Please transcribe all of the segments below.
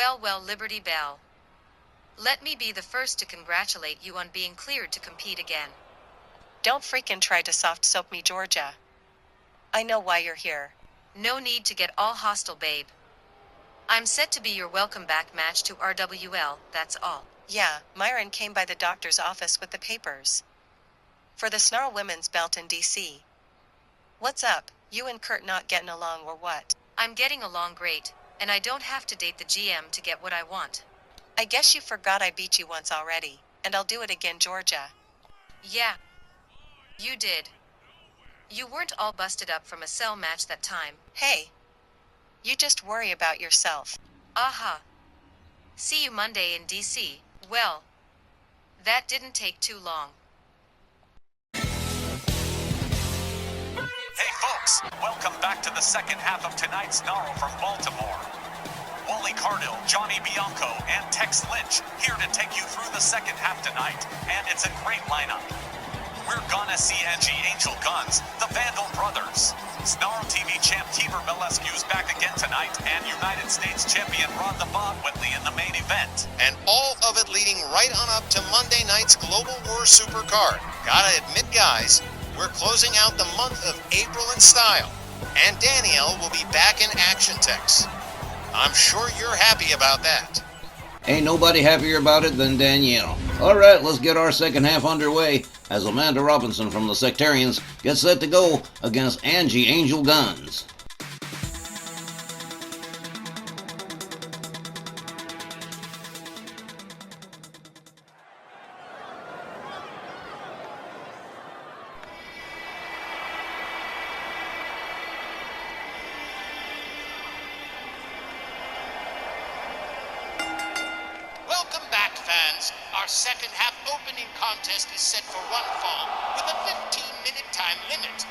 Well, Liberty Bell. Let me be the first to congratulate you on being cleared to compete again. Don't freaking try to soft soap me, Georgia. I know why you're here. No need to get all hostile, babe. I'm set to be your welcome back match to RWL, that's all. Yeah, Myron came by the doctor's office with the papers. For the Snarl Women's belt in D.C. What's up? You and Kurt not getting along or what? I'm getting along great, and I don't have to date the GM to get what I want. I guess you forgot I beat you once already, and I'll do it again, Georgia. Yeah. You did. You weren't all busted up from a cell match that time. Hey. You just worry about yourself. Aha. See you Monday in DC. Well, that didn't take too long. Hey folks, welcome back to the second half of tonight's Snarl from Baltimore. Wally Cardell, Johnny Bianco, and Tex Lynch here to take you through the second half tonight, and it's a great lineup. We're gonna see NG Angel Guns, the Vandal Brothers. Snarl TV champ Tiber Belescu's back again tonight, and United States champion Rod the Bob Whitley in the main event. And all of it leading right on up to Monday night's Global War Supercard. Gotta admit, guys, we're closing out the month of April in style, and Danielle will be back in Action Tex. I'm sure you're happy about that. Ain't nobody happier about it than Danielle. Alright, let's get our second half underway as Amanda Robinson from the Sectarians gets set to go against Angie Angel Guns. Welcome back, fans. Our second half opening contest is set for one fall with a 15-minute time limit.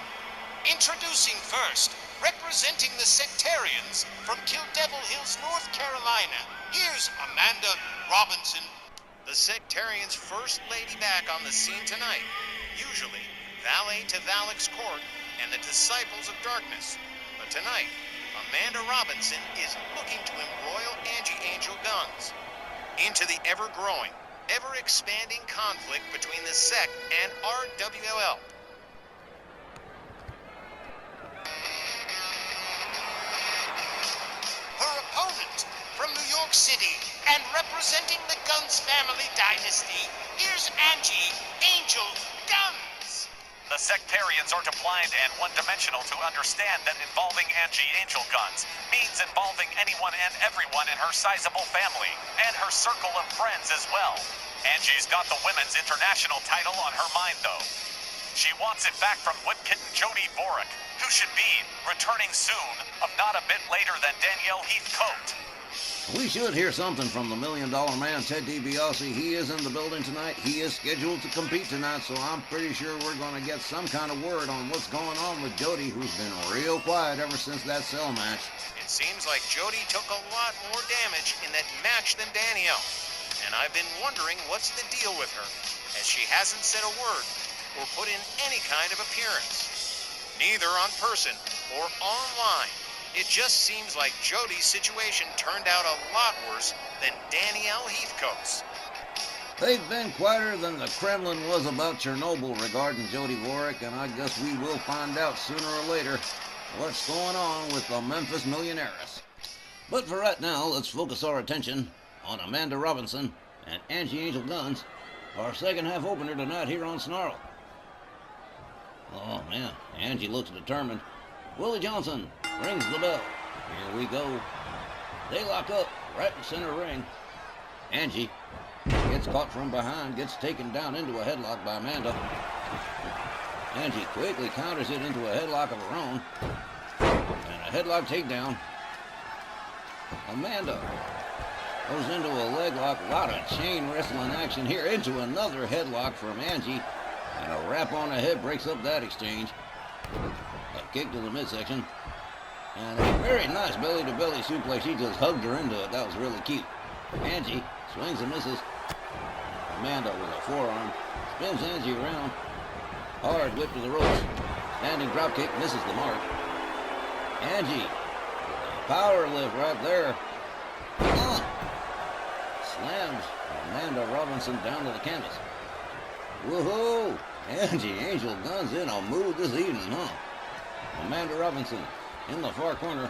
Introducing first, representing the Sectarians from Kill Devil Hills, North Carolina, here's Amanda Robinson. The Sectarians' first lady back on the scene tonight, usually valet to Valak's court and the Disciples of Darkness. But tonight, Amanda Robinson is looking to embroil Angie Angel Guns into the ever-growing, ever-expanding conflict between the Sect and RWL. Her opponent from New York City and representing the Guns family dynasty, here's Angie Angel Guns. The Sectarians are too blind and one-dimensional to understand that involving Angie Angel Guns means involving anyone and everyone in her sizable family, and her circle of friends as well. Angie's got the women's international title on her mind, though. She wants it back from whip kitten Jody Boric, who should be returning soon, of not a bit later than Danielle Heathcote. We should hear something from the $1 Million Man, Ted DiBiase. He is in the building tonight. He is scheduled to compete tonight, so I'm pretty sure we're going to get some kind of word on what's going on with Jody, who's been real quiet ever since that cell match. It seems like Jody took a lot more damage in that match than Danielle, and I've been wondering what's the deal with her, as she hasn't said a word or put in any kind of appearance, neither on person or online. It just seems like Jody's situation turned out a lot worse than Danielle Heathcote's. They've been quieter than the Kremlin was about Chernobyl regarding Jody Warwick, and I guess we will find out sooner or later what's going on with the Memphis Millionaires. But for right now, let's focus our attention on Amanda Robinson and Angie Angel Guns, our second half opener tonight here on Snarl. Oh man, Angie looks determined. Willie Johnson rings the bell. Here we go. They lock up right in center ring. Angie gets caught from behind, gets taken down into a headlock by Amanda. Angie quickly counters it into a headlock of her own. And a headlock takedown. Amanda goes into a leg lock. A lot of chain wrestling action here. Into another headlock from Angie. And a wrap on the head breaks up that exchange. A kick to the midsection. And a very nice belly-to-belly suplex. She just hugged her into it. That was really cute. Angie swings and misses. Amanda with a forearm spins Angie around. Hard whip to the ropes. Standing dropkick misses the mark. Angie, power lift right there. Slams Amanda Robinson down to the canvas. Woohoo! Angie Angel Guns in a mood this evening, huh? Amanda Robinson in the far corner.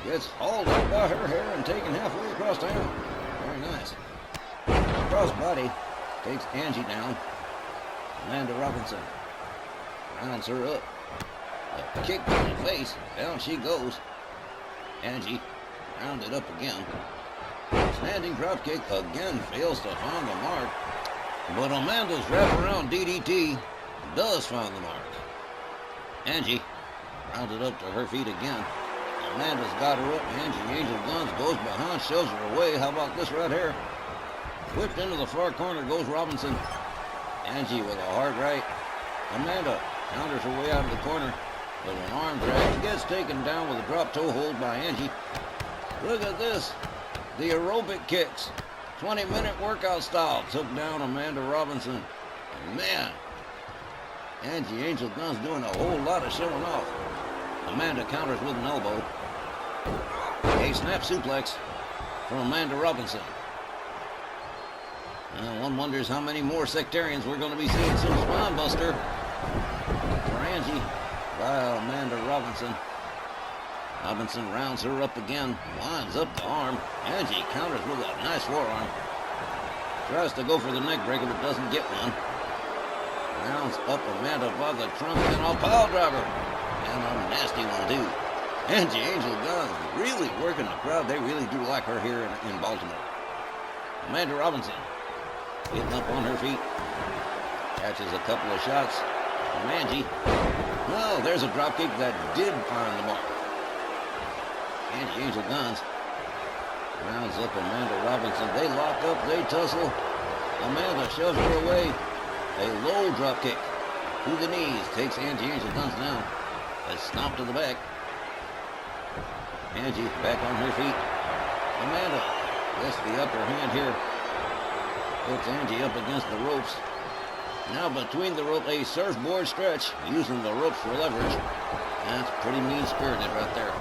Gets hauled up by her hair and taken halfway across town. Very nice. Crossbody takes Angie down. Amanda Robinson rounds her up. A kick to the face. Down she goes. Angie rounded up again. Standing drop kick again fails to find the mark. But Amanda's wraparound DDT does find the mark. Angie rounded up to her feet again. Amanda's got her up. Angie Angel Guns goes behind, shoves her away. How about this right here? Whipped into the far corner goes Robinson. Angie with a hard right. Amanda counters her way out of the corner with an arm drag. Gets taken down with a drop toe hold by Angie. Look at this. The aerobic kicks. 20-minute workout style took down Amanda Robinson. And man, Angie Angel Guns doing a whole lot of showing off. Amanda counters with an elbow. A snap suplex from Amanda Robinson. One wonders how many more sectarians we're going to be seeing some spine buster for Angie by Amanda Robinson. Robinson rounds her up again, winds up the arm. Angie counters with a nice forearm. Tries to go for the neck breaker but doesn't get one. Rounds up Amanda by the trunk and a pile driver. And a nasty one too. Angie Angel Guns really working the crowd. They really do like her here in Baltimore. Amanda Robinson getting up on her feet. Catches a couple of shots from Angie. Well, there's a dropkick that did find the mark. Angie Angel Guns rounds up Amanda Robinson. They lock up, they tussle. Amanda shoves her away. A low dropkick to the knees takes Angie Angel Guns down. A stomp to the back. Angie back on her feet. Amanda gets the upper hand here. Puts Angie up against the ropes. Now between the rope, a surfboard stretch, using the ropes for leverage. That's pretty mean-spirited right there.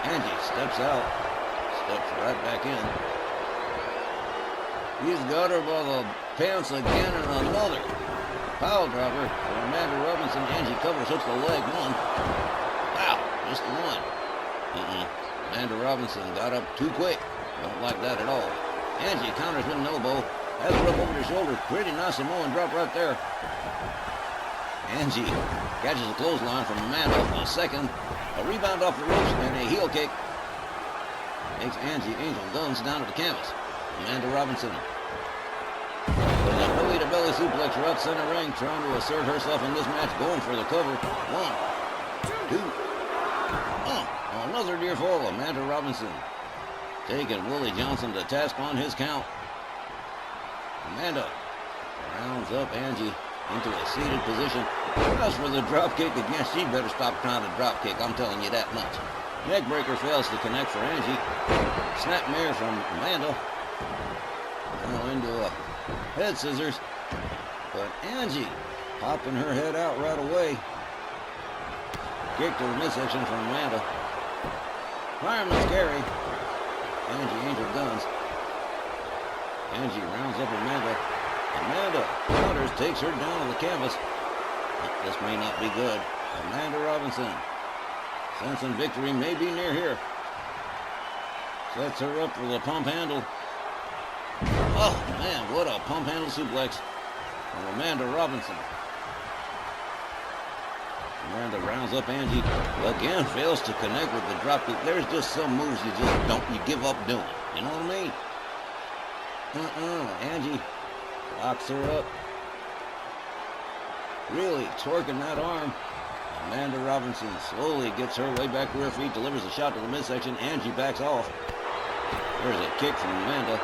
Angie steps out, steps right back in. He's got her by the pants again, and another pile driver for Amanda Robinson. Angie covers, hooks the leg. One. Wow, just the one. Amanda Robinson got up too quick. Don't like that at all. Angie counters with an elbow. Has her up over the shoulders. Pretty nice Samoan drop right there. Angie catches a clothesline from Amanda. A second. A rebound off the ropes and a heel kick. Takes Angie Angel Guns down to the canvas. Amanda Robinson with a belly-to-belly suplex right center ring, trying to assert herself in this match, going for the cover. 1, 2. Another near fall. Amanda Robinson taking Willie Johnson to task on his count. Amanda rounds up Angie into a seated position. Tries for the drop kick again. She better stop trying to drop kick. I'm telling you that much. Neckbreaker fails to connect for Angie. Snapmare from Amanda. Now into a head scissors. But Angie popping her head out right away. Kick to the midsection from Amanda. Fireman's carry. Angie Angel Guns. Angie rounds up Amanda. Amanda counters, takes her down on the canvas. This may not be good. Amanda Robinson, sensing victory may be near here. Sets her up for the pump handle. Oh man, what a pump handle suplex from Amanda Robinson. Amanda rounds up Angie. Again, fails to connect with the drop kick. There's just some moves you give up doing. You know what I mean? Angie locks her up. Really twerking that arm. Amanda Robinson slowly gets her way back to her feet, delivers a shot to the midsection. Angie backs off. There's a kick from Amanda.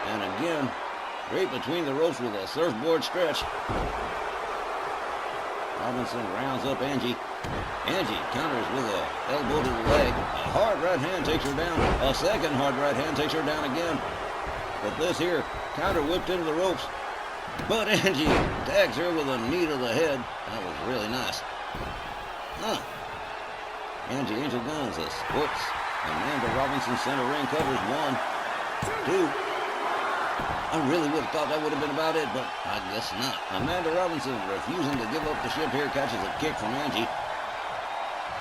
And again, right between the ropes with a surfboard stretch. Robinson rounds up Angie. Angie counters with an elbow to the leg. A hard right hand takes her down. A second hard right hand takes her down again. But this here, counter whipped into the ropes. But Angie tags her with a knee to the head. That was really nice. Angie Angel Guns, a sports Amanda Robinson center ring covers 1, 2. I really would have thought that would have been about it, but I guess not. Amanda Robinson refusing to give up the ship here, catches a kick from Angie.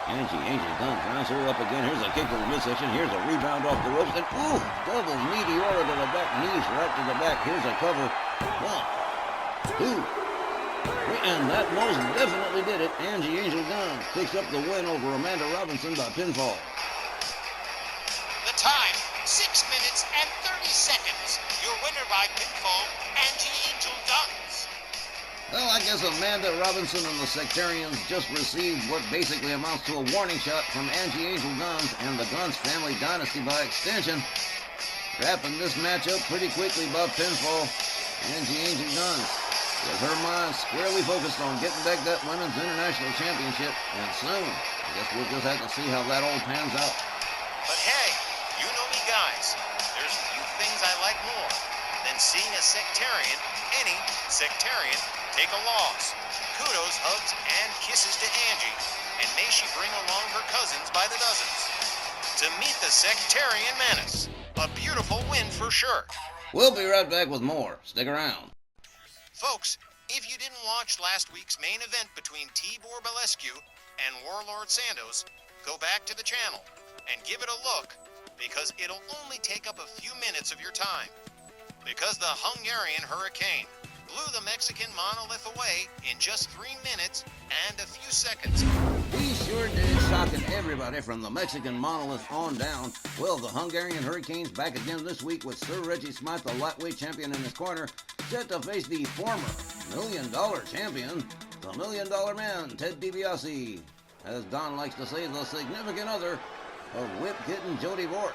Angel Guns rounds her up again. Here's a kick to the midsection. Here's a rebound off the ropes. And, ooh, double meteora to the back. Knees right to the back. Here's a cover. 1, 2. And that most definitely did it. Angie Angel Guns picks up the win over Amanda Robinson by pinfall. The time, 6 minutes and 30 seconds. Your winner by pinfall, Angie Angel Guns. Well, I guess Amanda Robinson and the Sectarians just received what basically amounts to a warning shot from Angie Angel Guns and the Guns family dynasty by extension. Wrapping this match up pretty quickly by pinfall, Angie Angel Guns, with her mind squarely focused on getting back that Women's International Championship, and soon. I guess we'll just have to see how that all pans out. But hey, you know me guys, there's few things I like more than seeing a sectarian, any sectarian, take a loss. Kudos, hugs, and kisses to Angie, and may she bring along her cousins by the dozens. To meet the sectarian menace, a beautiful win for sure. We'll be right back with more. Stick around. Folks, if you didn't watch last week's main event between Tibor Balescu and Warlord Santos, go back to the channel and give it a look, because it'll only take up a few minutes of your time. Because the Hungarian Hurricane blew the Mexican monolith away in just 3 minutes and a few seconds. He sure did, shocking everybody from the Mexican monolith on down. Well, the Hungarian Hurricane's back again this week with Sir Reggie Smythe, the lightweight champion in his corner, set to face the former $1 million champion, the $1 Million Man, Ted DiBiase. As Don likes to say, the significant other of whip-getting Jody Bork.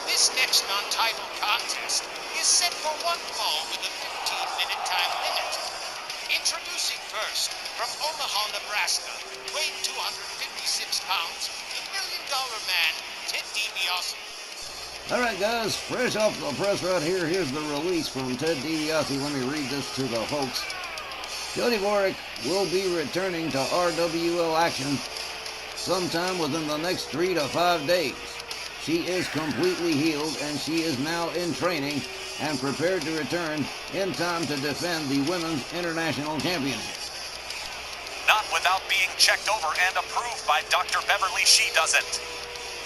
This next non-title contest is set for one fall with a 15-minute time limit. Introducing first, from Omaha, Nebraska, weighing 256 pounds, the $1 Million Man, Ted DiBiase. All right, guys, fresh off the press right here, here's the release from Ted DiBiase. Let me read this to the folks. Jody Bork will be returning to RWL action sometime within the next 3 to 5 days. She is completely healed, and she is now in training and prepared to return in time to defend the Women's International Championship. Not without being checked over and approved by Dr. Beverly She Doesn't.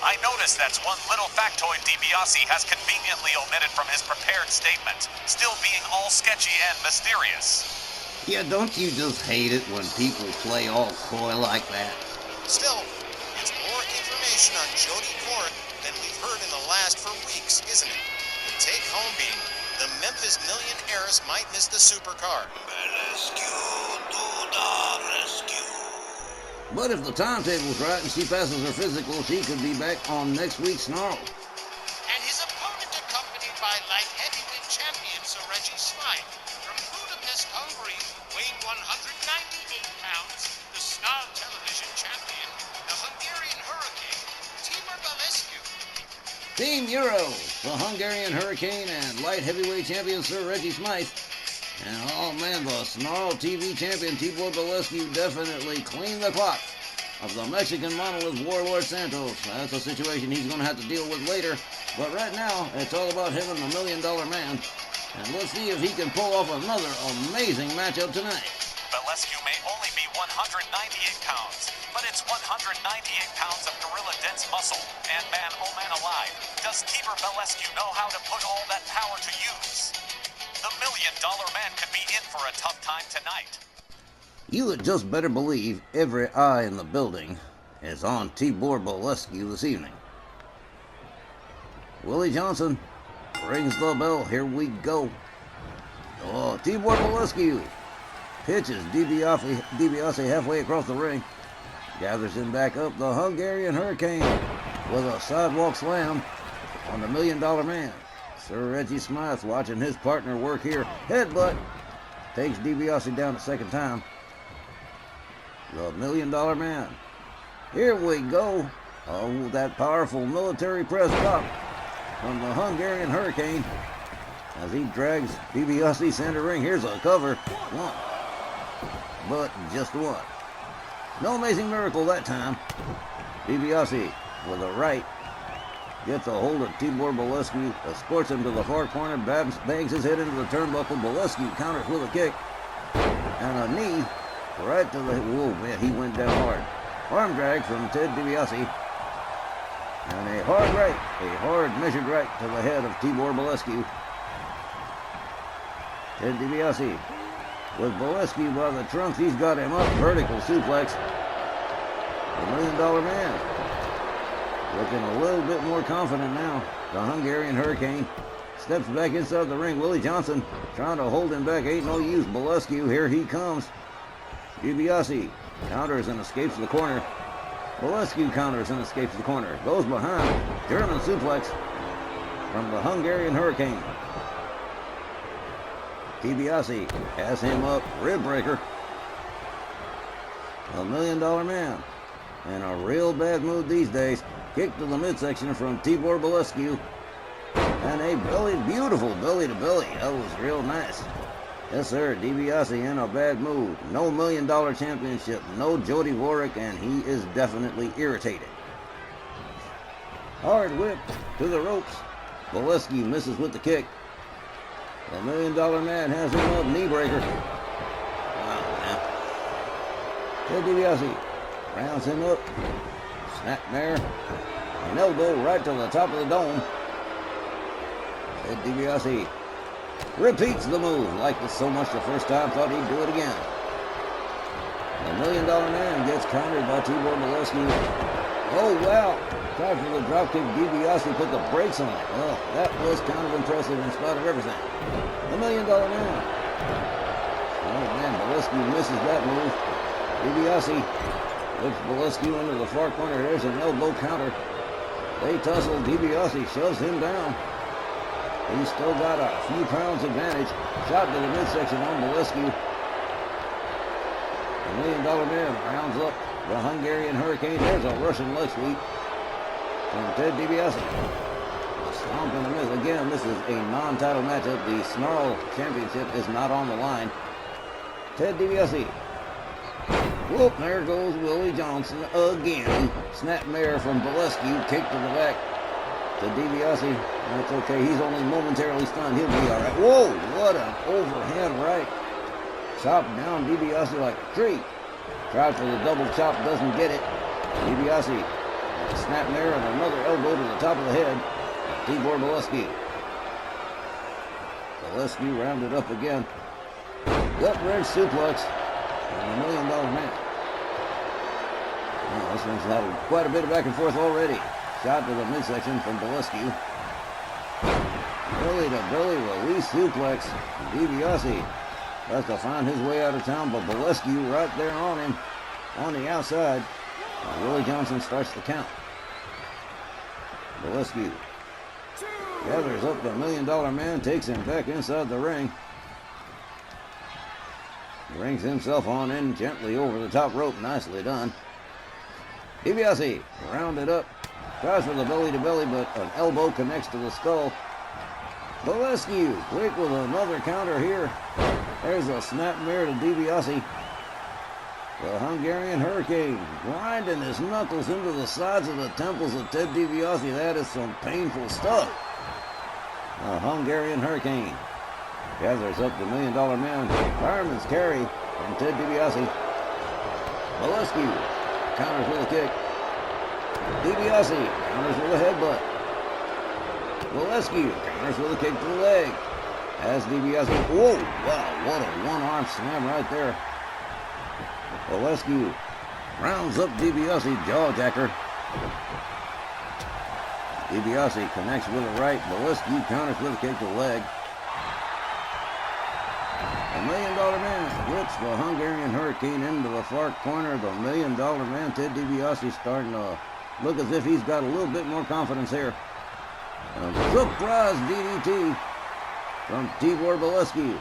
I notice that's one little factoid DiBiase has conveniently omitted from his prepared statement, still being all sketchy and mysterious. Yeah, don't you just hate it when people play all coy like that? Still, it's more information on Jody Bork than we've heard in the last for weeks, isn't it? The take-home being, the Memphis Million heiress might miss the supercard. Rescue to the rescue. But if the timetable's right and she passes her physical, she could be back on next week's Snarl. And his opponent accompanied by light heavyweight champion Sir Reggie Smythe from Budapest, Hungary, weighing 198 pounds, the Snarl television champion, the Hungarian Hurricane, Tibor Balescu. Team Euro, the Hungarian Hurricane and light heavyweight champion Sir Reggie Smythe. And oh man, the Snarl TV champion Tibor Balescu definitely cleaned the clock of the Mexican monolith Warlord Santos. That's a situation he's going to have to deal with later. But right now, it's all about him and the $1 Million Man. And let's see if he can pull off another amazing matchup tonight. Balescu may only be 198 pounds, but it's 198 pounds of gorilla-dense muscle. And man, oh man alive, does Tibor Balescu know how to put all that power to use? The $1 Million Man could be in for a tough time tonight. You had just better believe every eye in the building is on Tibor Balescu this evening. Willie Johnson rings the bell. Here we go. Oh, Tibor Balescu pitches DiBiase halfway across the ring. Gathers him back up. The Hungarian Hurricane with a sidewalk slam on the $1 Million Man. Sir Reggie Smythe watching his partner work here. Headbutt takes DiBiase down a second time. The $1 Million Man. Here we go. Oh, that powerful military press drop from the Hungarian Hurricane as he drags DiBiase center ring. Here's a cover. 1, but just one. No amazing miracle that time. DiBiase with a right gets a hold of Tibor Bolescu, escorts him to the far corner, bangs his head into the turnbuckle. Bolescu counters with a kick and a knee right to the... Whoa, man, he went down hard. Arm drag from Ted DiBiase. And a hard measured right to the head of Tibor Bolescu. Ted DiBiase with Bolescu by the trunks. He's got him up. Vertical suplex. The $1 Million Man looking a little bit more confident now. The Hungarian Hurricane steps back inside the ring. Willie Johnson trying to hold him back. Ain't no use. Bolescu, here he comes. DiBiase counters and escapes the corner. Bolescu counters and escapes the corner. Goes behind. German suplex from the Hungarian Hurricane. DiBiase has him up. Rib breaker. $1 Million Man in a real bad mood these days. Kick to the midsection from Tibor Bolescu. And a beautiful belly to belly. That was real nice. Yes, sir. DiBiase in a bad mood. No $1 Million Championship. No Jody Warwick, and he is definitely irritated. Hard whip to the ropes. Bolescu misses with the kick. The $1 Million Man has him up. Knee breaker. Wow, man. Ted DiBiase rounds him up. Snapmare. An elbow right to the top of the dome. Ted DiBiase repeats the move. Liked it so much the first time, thought he'd do it again. The $1 Million Man gets countered by Tibor Bolescu. Oh, wow. Tried for the dropkick. DiBiase put the brakes on it. Well, that was kind of impressive in spite of everything. The $1 Million Man. Oh, man, Bolescu misses that move. DiBiase whips Bolescu into the far corner. There's an elbow counter. They tussle. DiBiase shoves him down. He's still got a few pounds advantage. Shot to the midsection on Bolescu. The $1 Million Man rounds up the Hungarian Hurricane. There's a Russian leg sweep from Ted DiBiase. Stomp and a miss. Again, this is a non-title matchup. The Snarl Championship is not on the line. Ted DiBiase. Whoop, there goes Willie Johnson again. Snapmare from Bolescu. Kick to the back to DiBiase. That's okay. He's only momentarily stunned. He'll be all right. Whoa, what an overhand right. Chop down DiBiase like a tree. Tried for the double chop, doesn't get it. DiBiase, snapmare and another elbow to the top of the head. Tibor Bolescu. Bolescu rounded up again. Gut wrench suplex. And $1 Million Man. Well, this one's had quite a bit of back and forth already. Shot to the midsection from Bolescu. Belly to belly release suplex. DiBiase has to find his way out of town, but Bolescu right there on him on the outside. Willie Johnson starts the count. Bolescu gathers up the $1 Million Man, takes him back inside the ring. Brings himself on in gently over the top rope. Nicely done. DiBiase rounded up. Tries for the belly to belly, but an elbow connects to the skull. Bolescu quick with another counter here. There's a snapmare to DiBiase. The Hungarian Hurricane grinding his knuckles into the sides of the temples of Ted DiBiase. That is some painful stuff. The Hungarian Hurricane gathers up the $1 Million Man. Fireman's carry from Ted DiBiase. Bolescu counters with a kick. DiBiase counters with a headbutt. Bolescu counters with a kick to the leg. As DiBiase, whoa, wow, what a one-arm slam right there. Bolescu rounds up DiBiase, jawjacker. DiBiase connects with a right. Bolescu counters with a kick to the leg. The $1 Million Man whips the Hungarian Hurricane into the far corner. The $1 Million Man, Ted DiBiase, starting to look as if he's got a little bit more confidence here. A surprise DDT from Tibor Bolescu.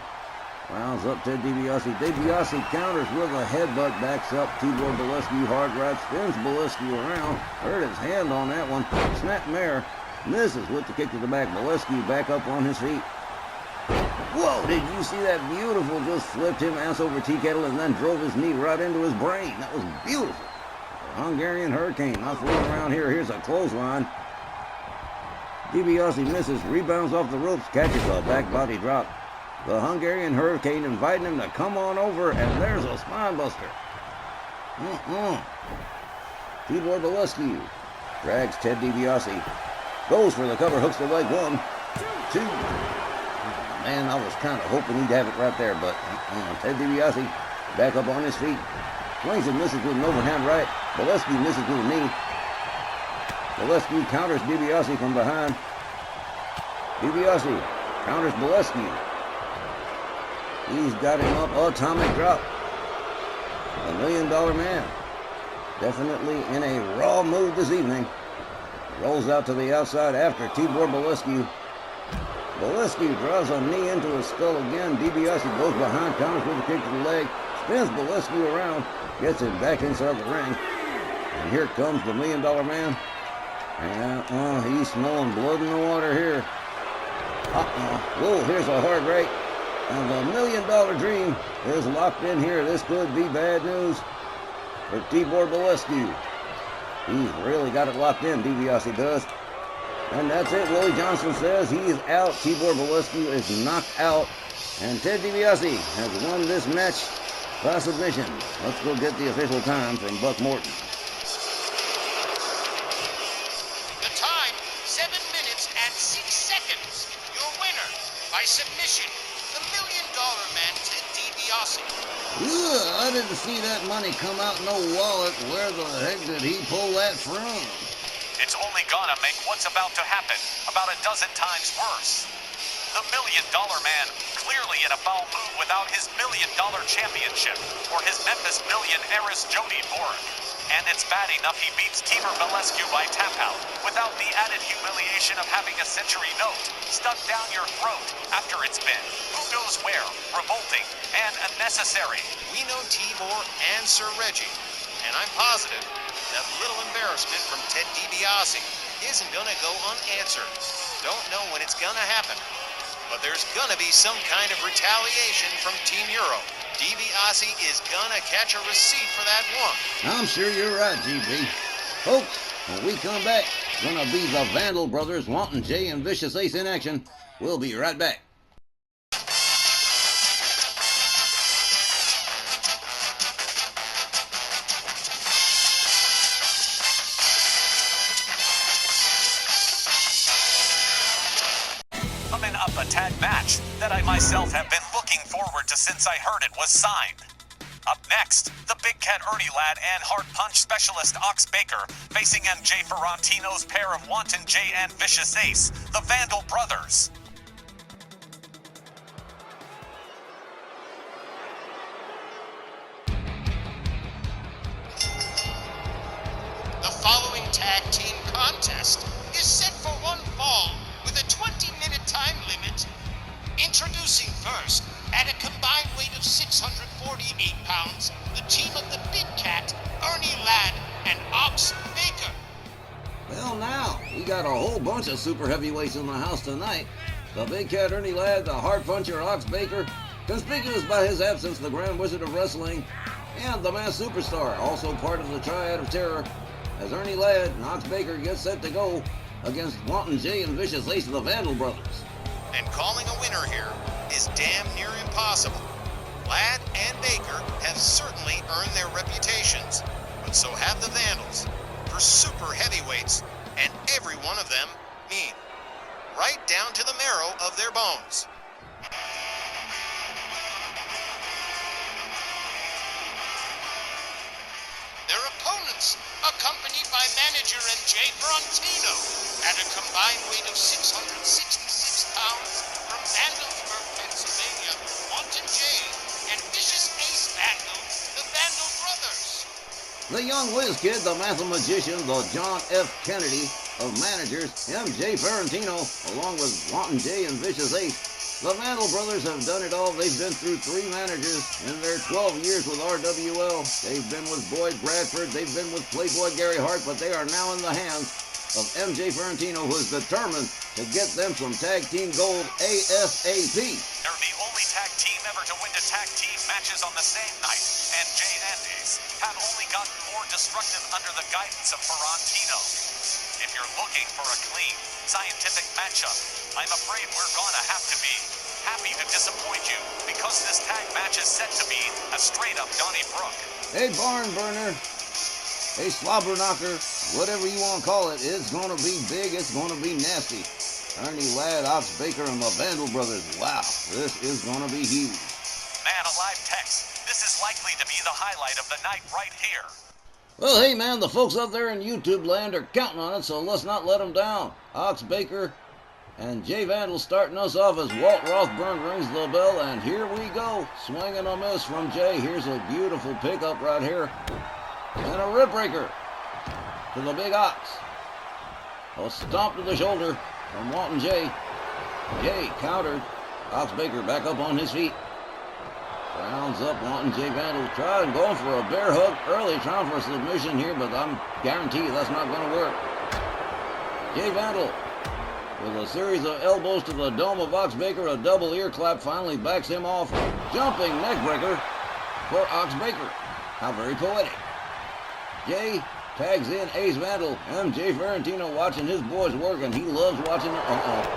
Rounds up Ted DiBiase. DiBiase counters with a headbutt, backs up Tibor Bolescu. Hard right, spins Bolescu around. Hurt his hand on that one. Snapmare misses with the kick to the back. Bolescu back up on his feet. Whoa, did you see that? Beautiful. Just flipped him ass over tea kettle and then drove his knee right into his brain. That was beautiful. The Hungarian Hurricane, not fooling around here. Here's a clothesline. DiBiase misses, rebounds off the ropes, catches a back body drop. The Hungarian Hurricane inviting him to come on over, and there's a spine buster. Tibor Bolescu drags Ted DiBiase. Goes for the cover, hooks the leg. 1, 2. Man, I was kind of hoping he'd have it right there, but Ted DiBiase back up on his feet. Swings and misses with an overhand right. Bolescu misses with a knee. Bolescu counters DiBiase from behind. DiBiase counters Bolescu. He's got him up. Atomic drop. The $1 Million Man. Definitely in a raw mood this evening. Rolls out to the outside after Tibor Bolescu. Bolescu drives a knee into his skull again. DiBiase goes behind, counters with a kick to the leg. Spins Bolescu around. Gets him back inside the ring. And here comes the $1 Million Man. And he's smelling blood in the water here. Whoa, here's a hard right. And the $1 Million Dream is locked in here. This could be bad news for Tibor Bolescu. He's really got it locked in, DiBiase does. And that's it. Willie Johnson says he's out. Tibor Bolescu is knocked out. And Ted DiBiase has won this match by submission. Let's go get the official time from Buck Morton. The time, 7 minutes and 6 seconds. Your winner, by submission, the $1 Million Man, Ted DiBiase. I didn't see that money come out no wallet. Where the heck did he pull that from? It's only gonna make what's about to happen about a dozen times worse. The $1 Million Man clearly in a foul mood without his $1 Million championship or his Memphis Million heiress Jody Borg. And it's bad enough he beats Tibor Bolescu by tap out without the added humiliation of having a century note stuck down your throat after it's been who knows where, revolting, and unnecessary. We know Tibor and Sir Reggie, and I'm positive that little embarrassment from Ted DiBiase isn't gonna go unanswered. Don't know when it's gonna happen, but there's gonna be some kind of retaliation from Team Euro. DiBiase is gonna catch a receipt for that one. I'm sure you're right, GB. Folks, when we come back, it's gonna be the Vandal Brothers, Wanton Jay and Vicious Ace in action. We'll be right back. Coming up, a tag match that I myself have been looking forward to since I heard it was signed. Up next, the Big Cat Ernie Lad and Hard Punch Specialist Ox Baker facing MJ Ferrantino's pair of Wanton Jay and Vicious Ace, the Vandal Brothers. The following tag team contest is set for one fall with a 20-minute time limit. Introducing first, at a combined weight of 648 pounds, the team of the Big Cat, Ernie Ladd, and Ox Baker. Well, now, we got a whole bunch of super heavyweights in the house tonight. The Big Cat Ernie Ladd, the Hard Puncher Ox Baker, conspicuous by his absence, the Grand Wizard of Wrestling, and the Masked Superstar, also part of the Triad of Terror, as Ernie Ladd and Ox Baker get set to go against Wanton Jay and Vicious Ace of the Vandal Brothers. And calling a winner here is damn near impossible. Ladd and Baker have certainly earned their reputations, but so have the Vandals, for super heavyweights, and every one of them mean, right down to the marrow of their bones. Their opponents, accompanied by manager MJ Ferrantino, at a combined weight of 666 pounds, from Vandalsburg, Pennsylvania, Wanton Jay and Vicious Ace Vandal, the Vandal Brothers. The young whiz kid, the mathematician, the John F. Kennedy of managers, MJ Ferrantino, along with Wanton Jay and Vicious Ace. The Vandal Brothers have done it all. They've been through 3 managers in their 12 years with RWL. They've been with Boyd Bradford. They've been with Playboy Gary Hart, but they are now in the hands of MJ Ferrantino, who is determined to get them some tag team gold ASAP. They're the only tag team ever to win the tag team matches on the same night, and Jay and Ace have only gotten more destructive under the guidance of Ferrantino. If you're looking for a clean, scientific matchup, I'm afraid we're gonna have to be happy to disappoint you, because this tag match is set to be a straight-up Donnybrook. A barn burner, a slobber knocker, whatever you want to call it, it's going to be big, it's going to be nasty. Ernie Ladd, Ox Baker, and the Vandal Brothers. Wow, this is going to be huge. Man alive, Tex, this is likely to be the highlight of the night right here. Well, hey man, the folks up there in YouTube land are counting on it, so let's not let them down. Ox Baker and Jay Vandal starting us off as Walt Rothburn rings the bell, and here we go. Swing and a miss from Jay. Here's a beautiful pickup right here. And a rib breaker to the big Ox. A stomp to the shoulder from Walt and Jay. Jay countered. Ox Baker back up on his feet. Rounds up, Walt and Jay Vandal trying, going for a bear hug early, trying for a submission here, but I'm guarantee you that's not going to work. Jay Vandal with a series of elbows to the dome of Ox Baker, a double ear clap finally backs him off. Jumping neck breaker for Ox Baker. How very poetic. Jay tags in Ace Vandal. MJ Ferrantino watching his boys work, and he loves watching it.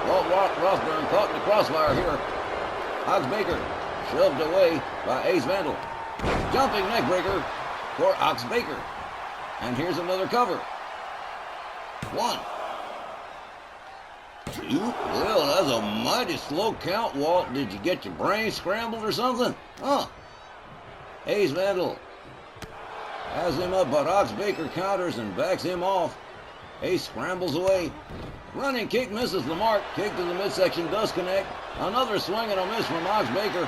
Walt Rothburn caught in the crossfire here. Ox Baker shoved away by Ace Vandal. Jumping neck breaker for Ox Baker. And here's another cover. 1, 2. Well, that's a mighty slow count, Walt. Did you get your brain scrambled or something? Huh. Ace Vandal has him up, but Ox Baker counters and backs him off. Ace scrambles away. Running kick misses the mark. Kick to the midsection does connect. Another swing and a miss from Ox Baker.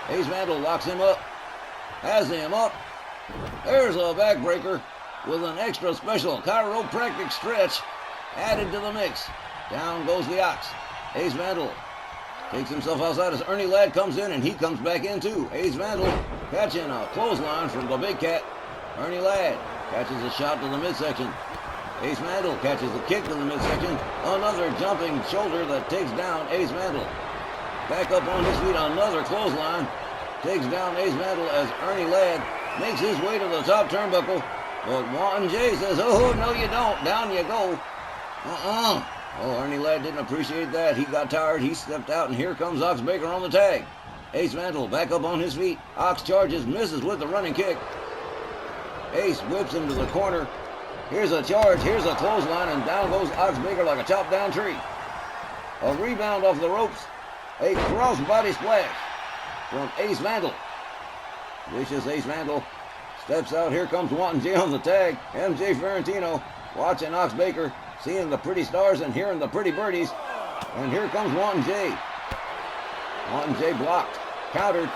Ace Vandal locks him up. Has him up. There's a backbreaker with an extra special chiropractic stretch added to the mix. Down goes the Ox. Ace Vandal takes himself outside as Ernie Ladd comes in, and he comes back in too. Ace Vandal catching a clothesline from the big cat. Ernie Ladd catches a shot to the midsection. Ace Vandal catches a kick to the midsection. Another jumping shoulder that takes down Ace Vandal. Back up on his feet, another clothesline. Takes down Ace Vandal as Ernie Ladd makes his way to the top turnbuckle. But Walt and Jay says, oh, no you don't. Down you go. Oh, Ernie Ladd didn't appreciate that. He got tired. He stepped out, and here comes Ox Baker on the tag. Ace Vandal back up on his feet. Ox charges, misses with the running kick. Ace whips him to the corner. Here's a charge, here's a clothesline, and down goes Ox Baker like a chopped down tree. A rebound off the ropes. A crossbody splash from Ace Vandal. Vicious Ace Vandal steps out. Here comes Walt and Jay on the tag. MJ Ferrantino watching Ox Baker, seeing the pretty stars and hearing the pretty birdies. And here comes Walt and Jay. Walt and Jay blocked. Countered.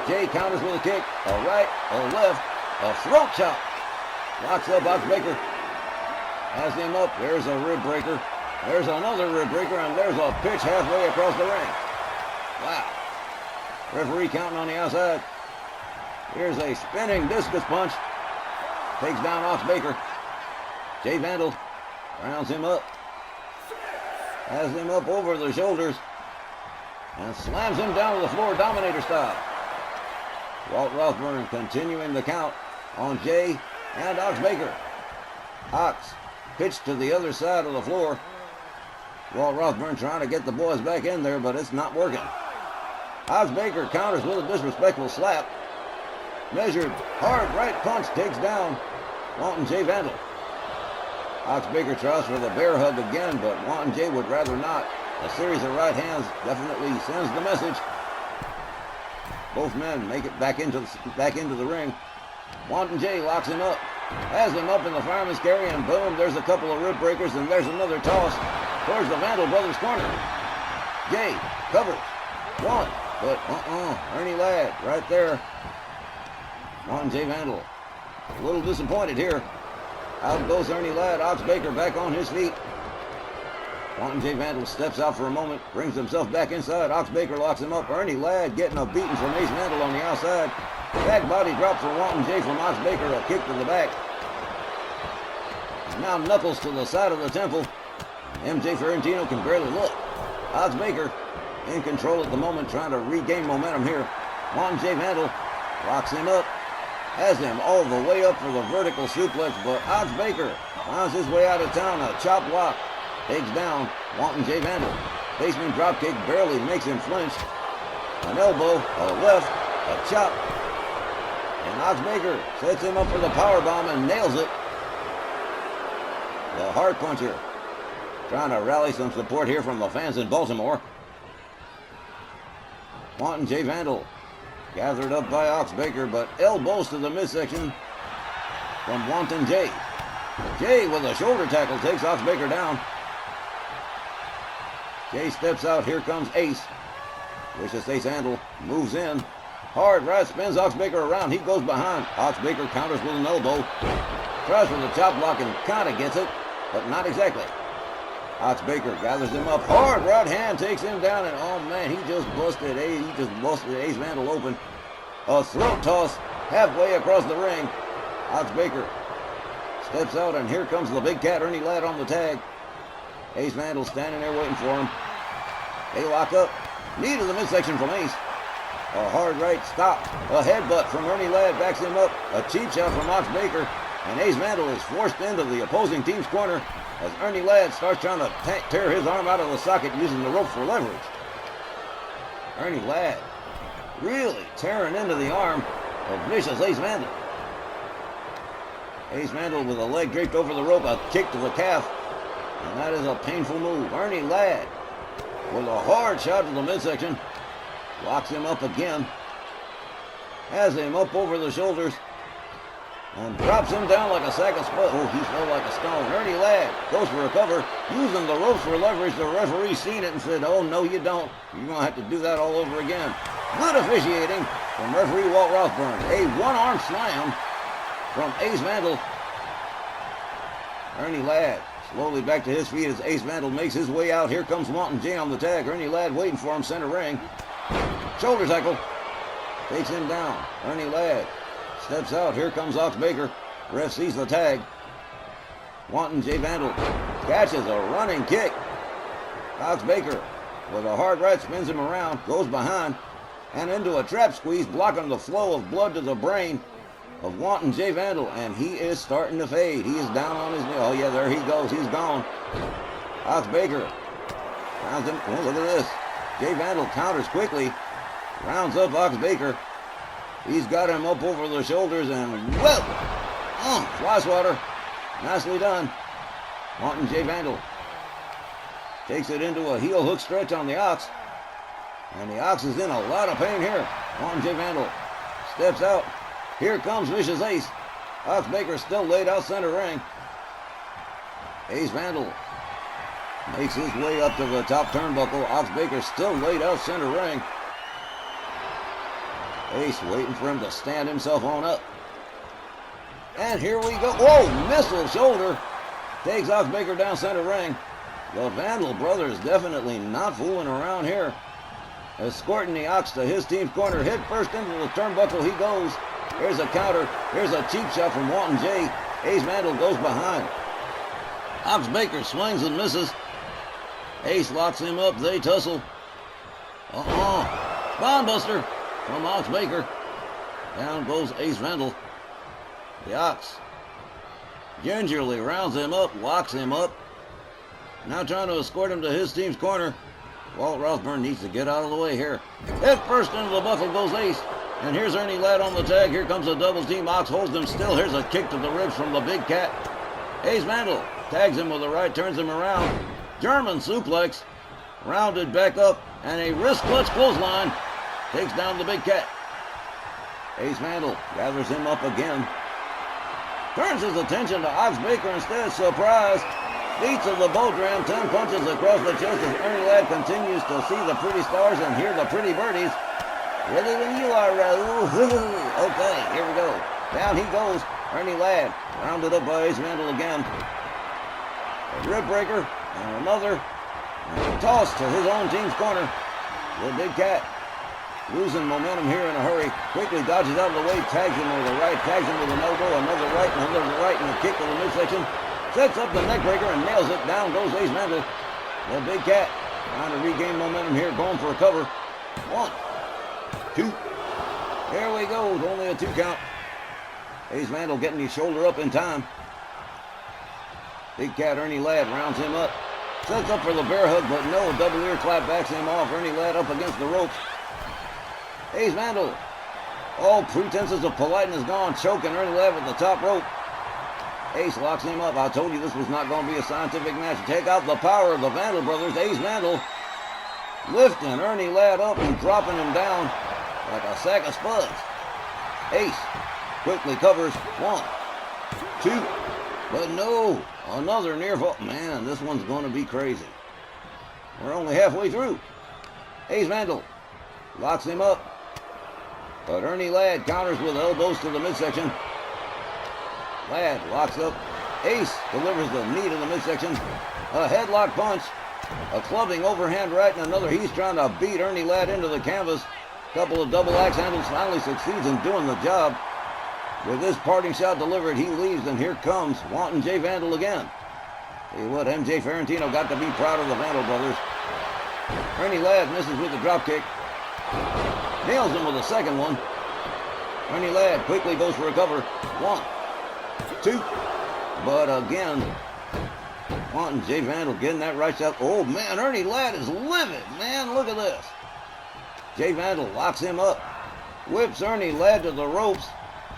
Jay counters with a kick. A right, a left, a throat chop. Locks up Ox Baker. Has him up. There's a rib breaker. There's another rib breaker, and there's a pitch halfway across the ring. Wow. Referee counting on the outside. Here's a spinning discus punch. Takes down Ox Baker. Jay Vandal rounds him up. Has him up over the shoulders. And slams him down to the floor, Dominator style. Walt Rothburn continuing the count on Jay and Ox Baker. Ox pitched to the other side of the floor. Walt Rothburn trying to get the boys back in there, but it's not working. Ox Baker counters with a disrespectful slap. Measured hard right punch takes down Walt and Jay Vandal. Ox Baker tries for the bear hug again, but Walt and Jay would rather not. A series of right hands definitely sends the message. Both men make it back into the ring. Walt and Jay locks him up. Has him up in the fireman's carry, and boom, there's a couple of rib breakers, and there's another toss towards the Vandal brothers' corner. Jay covers. One, but Ernie Ladd right there. Walt and Jay Vandal a little disappointed here. Out goes Ernie Ladd. Ox Baker back on his feet. Walt and Jay Vandal steps out for a moment, brings himself back inside. Ox Baker locks him up. Ernie Ladd getting a beating from Ace Vandal on the outside. Back body drop for Walt and Jay from Ox Baker. A kick to the back. And now knuckles to the side of the temple. MJ Ferrentino can barely look. Ox Baker in control at the moment, trying to regain momentum here. Wanton J. Vandal locks him up, has him all the way up for the vertical suplex, but Ox Baker finds his way out of town. A chop block takes down Wanton J. Vandal. Basement dropkick barely makes him flinch. An elbow, a left, a chop, and Ox Baker sets him up for the powerbomb and nails it. The Heart Puncher trying to rally some support here from the fans in Baltimore. Wanton J. Vandal gathered up by Ox Baker, but elbows to the midsection from Wanton J. Jay with a shoulder tackle takes Ox Baker down. Jay steps out. Here comes Ace. Vicious Ace Handle moves in. Hard right, spins Ox Baker around. He goes behind. Ox Baker counters with an elbow. Tries for the chop block and kind of gets it, but not exactly. Ox Baker gathers him up. Hard right hand takes him down, and oh man, he just busted Ace Vandal open. A throat toss halfway across the ring. Ox Baker steps out, and here comes the big cat, Ernie Ladd, on the tag. Ace Vandal standing there waiting for him. They lock up. Knee to the midsection from Ace. A hard right stop. A headbutt from Ernie Ladd backs him up. A cheap shot from Ox Baker. And Ace Vandal is forced into the opposing team's corner as Ernie Ladd starts trying to tear his arm out of the socket using the rope for leverage. Ernie Ladd really tearing into the arm of vicious Ace Vandal. Ace Vandal with a leg draped over the rope, a kick to the calf, and that is a painful move. Ernie Ladd with a hard shot to the midsection, locks him up again, has him up over the shoulders, and drops him down like a sack of spud. Oh, he fell like a stone. Ernie Ladd goes for a cover, using the ropes for leverage. The referee seen it and said, oh, no, you don't. You're going to have to do that all over again. Good officiating from referee Walt Rothburn. A one-arm slam from Ace Vandal. Ernie Ladd slowly back to his feet as Ace Vandal makes his way out. Here comes Wanton J on the tag. Ernie Ladd waiting for him, center ring. Shoulder tackle. Takes him down. Ernie Ladd steps out. Here comes Ox Baker. Ref sees the tag. Wanton J. Vandal catches a running kick. Ox Baker with a hard right spins him around, goes behind, and into a trap squeeze, blocking the flow of blood to the brain of Wanton J. Vandal, and he is starting to fade. He is down on his knee. Oh yeah, there he goes. He's gone. Ox Baker rounds him. Oh, look at this. J. Vandal counters quickly, rounds up Ox Baker. He's got him up over the shoulders, and whoa! Fly swatter. Nicely done. Wanton J. Vandal takes it into a heel hook stretch on the Ox, and the Ox is in a lot of pain here. Wanton J. Vandal steps out. Here comes Vicious Ace. Ox Baker still laid out center ring. Ace Vandal makes his way up to the top turnbuckle. Ox Baker still laid out center ring. Ace waiting for him to stand himself on up. And here we go. Whoa, missile shoulder. Takes Ox Baker down center ring. The Vandal brothers definitely not fooling around here. Escorting the Ox to his team's corner. Hit first into the turnbuckle. He goes. Here's a counter. Here's a cheap shot from Wanton J. Ace Vandal goes behind. Ox Baker swings and misses. Ace locks him up. They tussle. Spinebuster from Ox Baker. Down goes Ace Vandal. The Ox gingerly rounds him up, locks him up. Now trying to escort him to his team's corner. Walt Rothburn needs to get out of the way here. Head first into the buckle goes Ace. And here's Ernie Ladd on the tag. Here comes a double team. Ox holds him still. Here's a kick to the ribs from the big cat. Ace Vandal tags him with the right, turns him around. German suplex. Rounded back up. And a wrist clutch clothesline. Takes down the big cat. Ace Vandal gathers him up again. Turns his attention to Ox Baker instead. Surprise. Beats of the boat ram. 10 punches across the chest as Ernie Ladd continues to see the pretty stars and hear the pretty birdies. Ready when you are, Raul. Okay, here we go. Down he goes. Ernie Ladd rounded up by Ace Vandal again. A rib breaker and another. And a toss to his own team's corner. The big cat losing momentum here in a hurry. Quickly dodges out of the way. Tags him with a right. Tags him with an elbow. Another right and another right and a kick to the midsection. Sets up the neck breaker and nails it. Down goes Ace Vandal. The Big Cat trying to regain momentum here, going for a cover. 1, 2. There we go. Only a 2 count. Ace Vandal getting his shoulder up in time. Big Cat Ernie Ladd rounds him up. Sets up for the bear hug, but no. Double ear clap backs him off. Ernie Ladd up against the ropes. Ace Vandal. All pretenses of politeness gone. Choking Ernie Ladd with the top rope. Ace locks him up. I told you this was not going to be a scientific match. Take out the power of the Vandal brothers. Ace Vandal lifting Ernie Ladd up and dropping him down like a sack of spuds. Ace quickly covers. 1, 2. But no. Another near fall. Man, this one's going to be crazy. We're only halfway through. Ace Vandal locks him up. But Ernie Ladd counters with elbows to the midsection. Ladd locks up. Ace delivers the knee to the midsection. A headlock punch. A clubbing overhand right and another. He's trying to beat Ernie Ladd into the canvas. Couple of double axe handles, finally succeeds in doing the job. With this parting shot delivered, he leaves, and here comes Wanton J. Vandal again. Tell you what, MJ Ferrantino got to be proud of the Vandal brothers. Ernie Ladd misses with the drop kick. Nails him with a second one. Ernie Ladd quickly goes for a cover. 1, 2. But again, Wanton J. Vandal getting that right shot. Oh man, Ernie Ladd is livid, man. Look at this. J. Vandal locks him up. Whips Ernie Ladd to the ropes.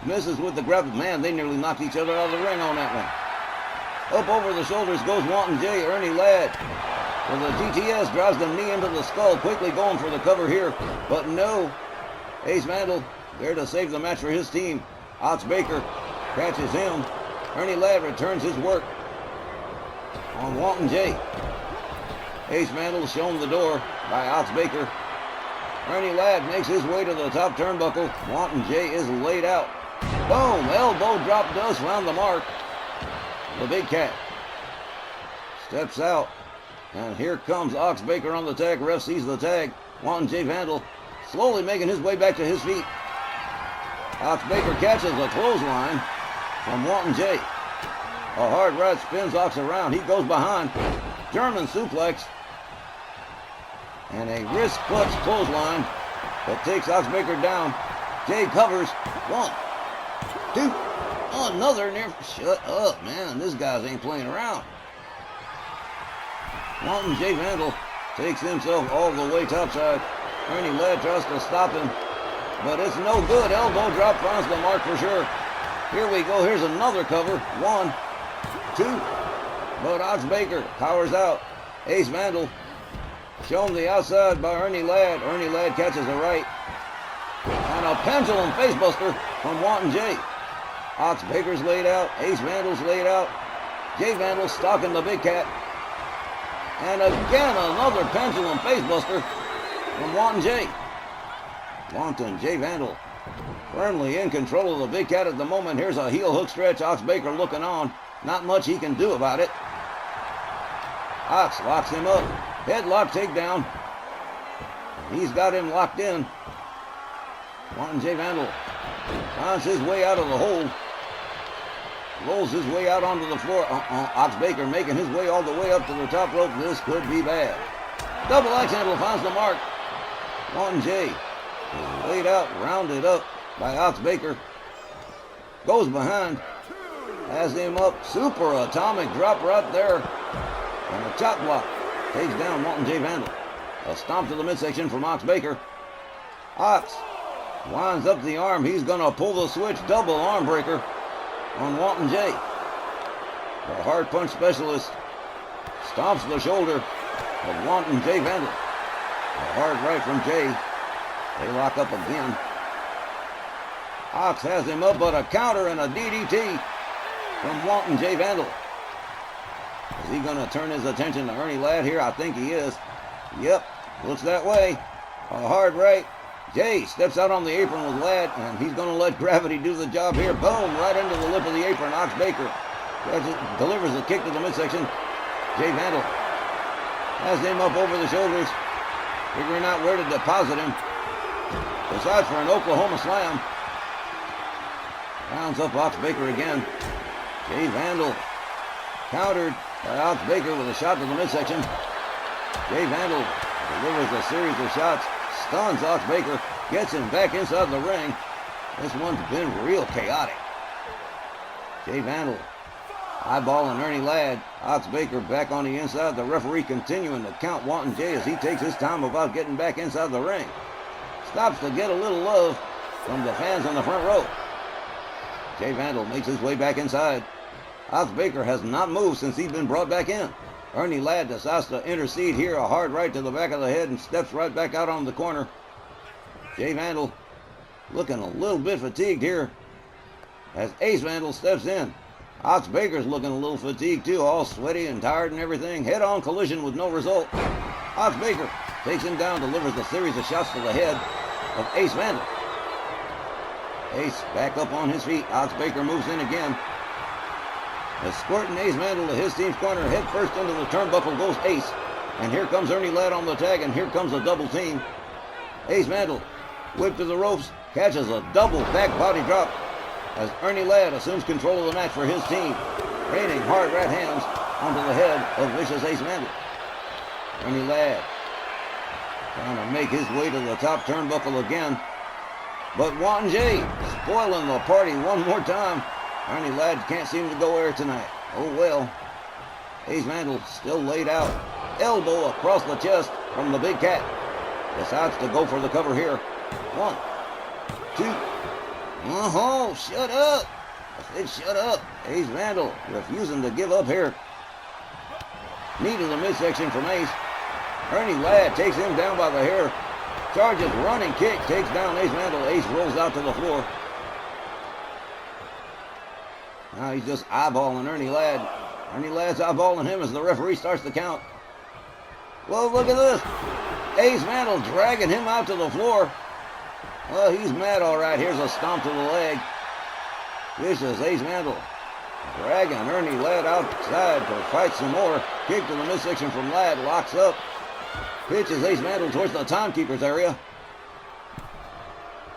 Misses with the grab. Man, they nearly knocked each other out of the ring on that one. Up over the shoulders goes Wanton J. Ernie Ladd. With the DTS drives the knee into the skull. Quickly going for the cover here. But no. Ace Vandal there to save the match for his team. Ox Baker catches him. Ernie Ladd returns his work on Wanton J. Ace Vandal shown the door by Ox Baker. Ernie Ladd makes his way to the top turnbuckle. Wanton J is laid out. Boom! Elbow drop does round the mark. The Big Cat steps out. And here comes Ox Baker on the tag. Ref sees the tag. Wanton J. Vandal slowly making his way back to his feet. Ox Baker catches a clothesline from Wanton J. A hard right spins Ox around. He goes behind. German suplex. And a wrist clutch clothesline that takes Ox Baker down. Jay covers. 1, 2. Another near. Shut up, man. This guy ain't playing around. Wanton J. Vandal takes himself all the way topside. Ernie Ladd tries to stop him, but it's no good. Elbow drop finds the mark for sure. Here we go. Here's another cover. 1, 2. But Ox Baker powers out. Ace Vandal shown the outside by Ernie Ladd. Ernie Ladd catches a right. And a pendulum facebuster from Wanton J. Ox Baker's laid out. Ace Vandal's laid out. J. Vandal stalking the Big Cat. And again, another pendulum facebuster from Wanton J. Wanton J. Vandal firmly in control of the Big Cat at the moment. Here's a heel hook stretch. Ox Baker looking on. Not much he can do about it. Ox locks him up. Headlock takedown. He's got him locked in. Wanton J. Vandal finds his way out of the hole. Rolls his way out onto the floor. Ox Baker making his way all the way up to the top rope. This could be bad. Double axe handle finds the mark. Wanton J is laid out, rounded up by Ox Baker. Goes behind. Has him up. Super atomic drop right there. And a chop block takes down Wanton J. Vandal. A stomp to the midsection from Ox Baker. Ox winds up the arm. He's going to pull the switch. Double arm breaker on Wanton J. The hard punch specialist stomps the shoulder of Wanton J. Vandal. A hard right from J. They lock up again. Ox has him up, but a counter and a DDT from Wanton J. Vandal. Is he going to turn his attention to Ernie Ladd here? I think he is. Yep, looks that way. A hard right. Jay steps out on the apron with Ladd, and he's going to let gravity do the job here. Boom, right into the lip of the apron. Ox Baker delivers a kick to the midsection. J. Vandal has him up over the shoulders, figuring out where to deposit him. Decides for an Oklahoma slam. Rounds up Ox Baker again. J. Vandal Countered by Ox Baker with a shot to the midsection. Jay Vandal delivers a series of shots, stuns Ox Baker, gets him back inside the ring. This one's been real chaotic. Jay Vandal eyeballing Ernie Ladd. Ox Baker back on the inside. The referee continuing to count Wanton Jay as he takes his time about getting back inside the ring. Stops to get a little love from the fans on the front row. Jay Vandal makes his way back inside. Ox Baker has not moved since he's been brought back in. Ernie Ladd decides to intercede here, a hard right to the back of the head, and steps right back out on the corner. Jay Vandal looking a little bit fatigued here as Ace Vandal steps in. Ox Baker's looking a little fatigued too, all sweaty and tired and everything. Head-on collision with no result. Ox Baker takes him down, delivers a series of shots to the head of Ace Vandal. Ace back up on his feet. Ox Baker moves in again. Escorting Ace Vandal to his team's corner, head first into the turnbuckle goes Ace. And here comes Ernie Ladd on the tag, and here comes a double team. Ace Vandal whipped to the ropes, catches a double back body drop as Ernie Ladd assumes control of the match for his team, raining hard right hands onto the head of vicious Ace Vandal. Ernie Ladd trying to make his way to the top turnbuckle again, but Wanton Jay spoiling the party one more time. Ernie Ladd can't seem to go there tonight. Oh well. Ace Vandal still laid out, elbow across the chest from the big cat. Decides to go for the cover here. 1, 2. Oh, shut up. I said shut up. Ace Vandal refusing to give up here. Knee to the midsection from Ace. Ernie Ladd takes him down by the hair. Charges running kick, takes down Ace Vandal. Ace rolls out to the floor. Now he's just eyeballing Ernie Ladd. Ernie Ladd's eyeballing him as the referee starts to count. Well, look at this. Ace Vandal dragging him out to the floor. Well, he's mad all right. Here's a stomp to the leg. Vicious Ace Vandal dragging Ernie Ladd outside to fight some more. Kick to the midsection from Ladd. Locks up. Pitches Ace Vandal towards the timekeeper's area.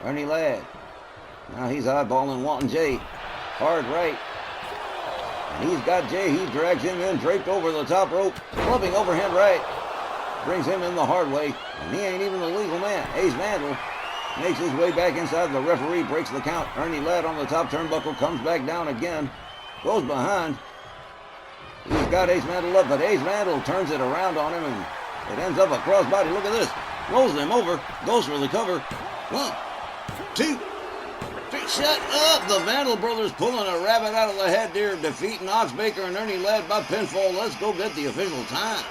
Ernie Ladd. Now he's eyeballing Wanton Jay. Hard right. And he's got Jay. He drags him in, draped over the top rope. Clubbing overhand right. Brings him in the hard way. And he ain't even the legal man. Ace Vandal makes his way back inside. The referee breaks the count. Ernie Ladd on the top turnbuckle comes back down again. Goes behind. He's got Ace Vandal up, but Ace Vandal turns it around on him, and it ends up a crossbody. Look at this. Rolls him over. Goes for the cover. 1, 2, 3. Shut up. The Vandal brothers pulling a rabbit out of the head there, defeating Ox Baker and Ernie Ladd by pinfall. Let's go get the official time.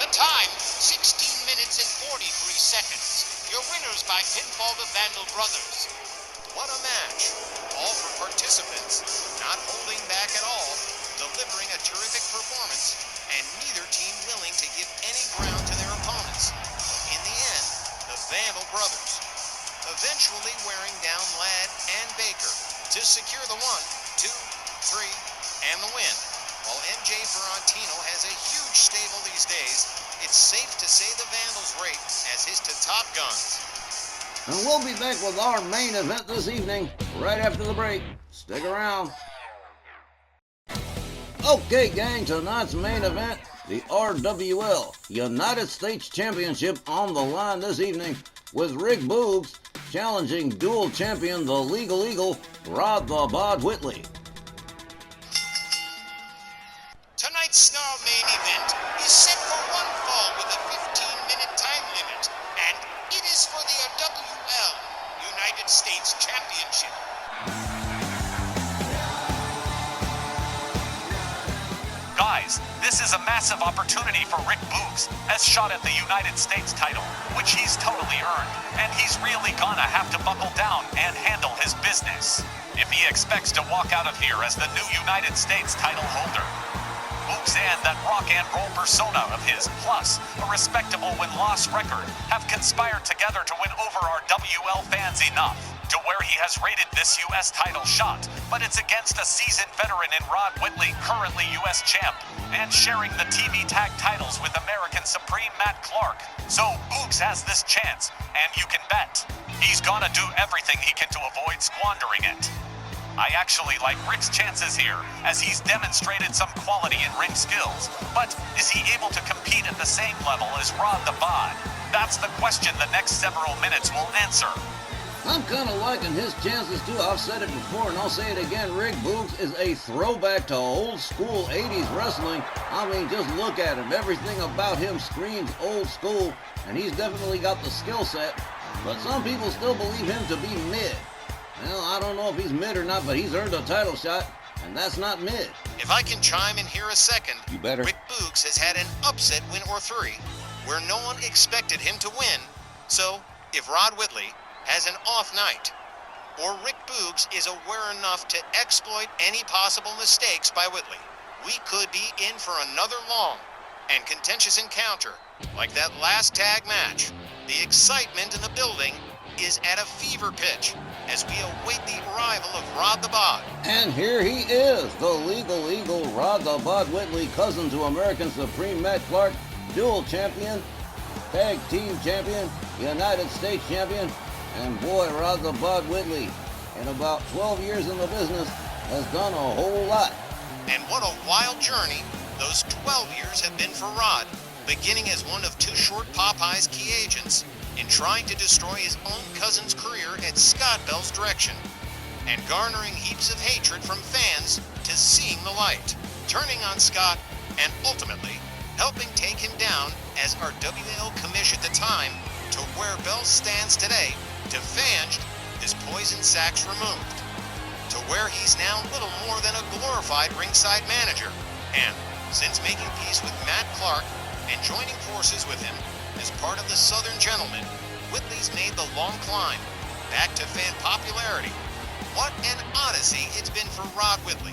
The time, 16 minutes and 43 seconds. Your winners by pinfall, the Vandal brothers. What a match. All for participants, not holding back at all, delivering a terrific performance, and neither team willing to give any ground to their opponents. In the end, the Vandal brothers eventually wearing down Ladd and Baker to secure the 1, 2, 3, and the win. While MJ Ferrantino has a huge stable these days, it's safe to say the Vandals rate as his to top guns. And we'll be back with our main event this evening, right after the break. Stick around. Okay, gang, tonight's main event, the RWL United States Championship on the line this evening with Rick Boogs challenging dual champion, the Legal Eagle, Rod the Bod Whitley. Tonight's Snarl main event is set for one fall with a 15-minute time limit, and it is for the RWL United States Championship. Guys, this is a massive opportunity for Rick Boogs as shot at the United States title, which he's totally earned, and he's really gonna have to buckle down and handle his business if he expects to walk out of here as the new United States title holder. Boogs and that rock and roll persona of his, plus a respectable win-loss record, have conspired together to win over our WL fans enough to where he has rated this U.S. title shot, but it's against a seasoned veteran in Rod Whitley, currently U.S. champ, and sharing the TV tag titles with American Supreme Matt Clark. So Boogs has this chance, and you can bet he's gonna do everything he can to avoid squandering it. I actually like Rick's chances here, as he's demonstrated some quality in ring skills. But is he able to compete at the same level as Rod the Bod? That's the question the next several minutes will answer. I'm kind of liking his chances too. I've said it before and I'll say it again. Rick Boogs is a throwback to old school 80s wrestling. I mean, just look at him. Everything about him screams old school, and he's definitely got the skill set. But some people still believe him to be mid. Well, I don't know if he's mid or not, but he's earned a title shot, and that's not mid. If I can chime in here a second, You better. Rick Boogs has had an upset win or three, where no one expected him to win. So, if Rod Whitley has an off night, or Rick Boogs is aware enough to exploit any possible mistakes by Whitley, we could be in for another long and contentious encounter like that last tag match. The excitement in the building is at a fever pitch as we await the arrival of Rod the Bod. And here he is, the legal eagle, Rod the Bod Whitley, cousin to American Supreme Matt Clark, dual champion, tag team champion, United States champion, and boy, Rod the Bod Whitley, in about 12 years in the business, has done a whole lot. And what a wild journey those 12 years have been for Rod, beginning as one of two short Popeye's key agents in trying to destroy his own cousin's career at Scott Bell's direction, and garnering heaps of hatred from fans to seeing the light, turning on Scott, and ultimately helping take him down as our WL commish at the time to where Bell stands today, defanged, his poison sacks removed, to where he's now little more than a glorified ringside manager, and since making peace with Matt Clark and joining forces with him as part of the Southern Gentlemen, Whitley's made the long climb back to fan popularity. What an odyssey it's been for Rod Whitley.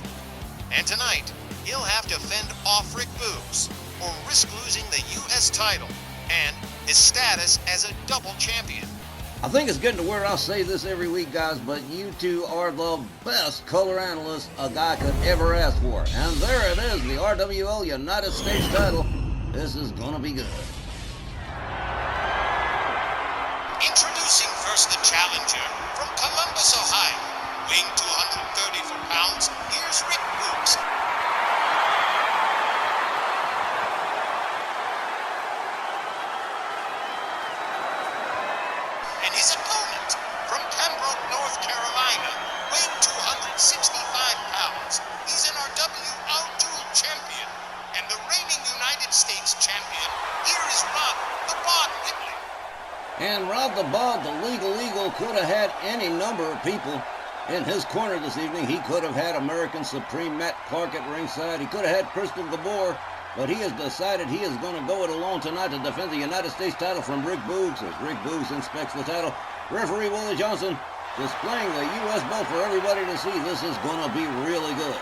And tonight, he'll have to fend off Rick Boogs or risk losing the U.S. title and his status as a double champion. I think it's getting to where I say this every week, guys, but you two are the best color analysts a guy could ever ask for. And there it is, the RWL United States title. This is gonna be good. Introducing first the challenger from Columbus, Ohio, weighing 234 pounds, here's Rick Boogs. And his opponent from Pembroke, North Carolina, weighing 265 pounds, he's an RWL dual champion and the reigning United States champion. Here is Rod the Bod Whitley. And Rod the Bod, the legal eagle, could have had any number of people in his corner this evening. He could have had American Supreme Matt Clark at ringside. He could have had Crystal Gabor, but he has decided he is going to go it alone tonight to defend the United States title from Rick Boogs as Rick Boogs inspects the title. Referee Willie Johnson displaying the U.S. belt for everybody to see. This is going to be really good.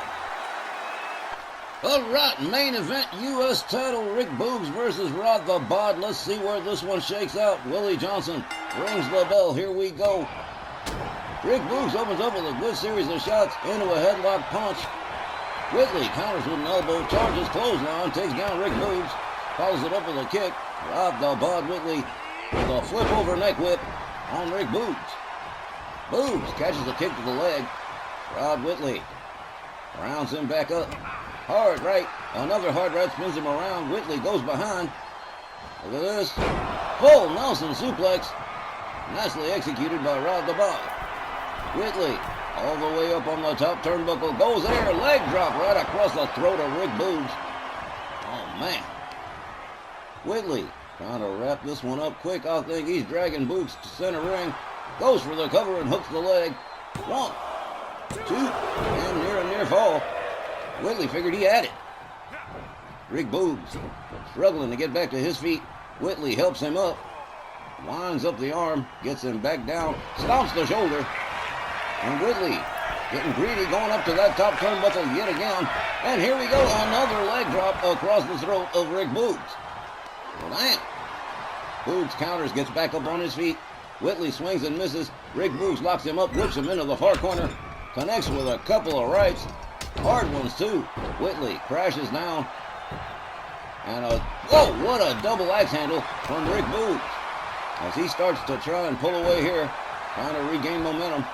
All right, main event, U.S. title, Rick Boogs versus Rod the Bod. Let's see where this one shakes out. Willie Johnson rings the bell. Here we go. Rick Boogs opens up with a good series of shots into a headlock punch. Whitley counters with an elbow, charges clothesline, takes down Rick Boogs, follows it up with a kick. Rod the Bod Whitley with a flip over neck whip on Rick Boogs. Boogs catches a kick to the leg. Rod Whitley rounds him back up. Hard right, another hard right spins him around. Whitley goes behind. Look at this. Full Nelson suplex. Nicely executed by Rod the Bod. Whitley all the way up on the top turnbuckle. Goes there, leg drop right across the throat of Rick Boogs. Oh, man. Whitley trying to wrap this one up quick. I think he's dragging Boogs to center ring. Goes for the cover and hooks the leg. 1, 2, and near a near fall. Whitley figured he had it. Rick Boogs struggling to get back to his feet. Whitley helps him up. Winds up the arm. Gets him back down. Stomps the shoulder. And Whitley getting greedy, going up to that top turnbuckle yet again. And here we go. Another leg drop across the throat of Rick Boogs. Well, damn. Boogs counters, gets back up on his feet. Whitley swings and misses. Rick Boogs locks him up, whips him into the far corner. Connects with a couple of rights. Hard ones, too. Whitley crashes down. And what a double axe handle from Rick Boogs. As he starts to try and pull away here, trying to regain momentum.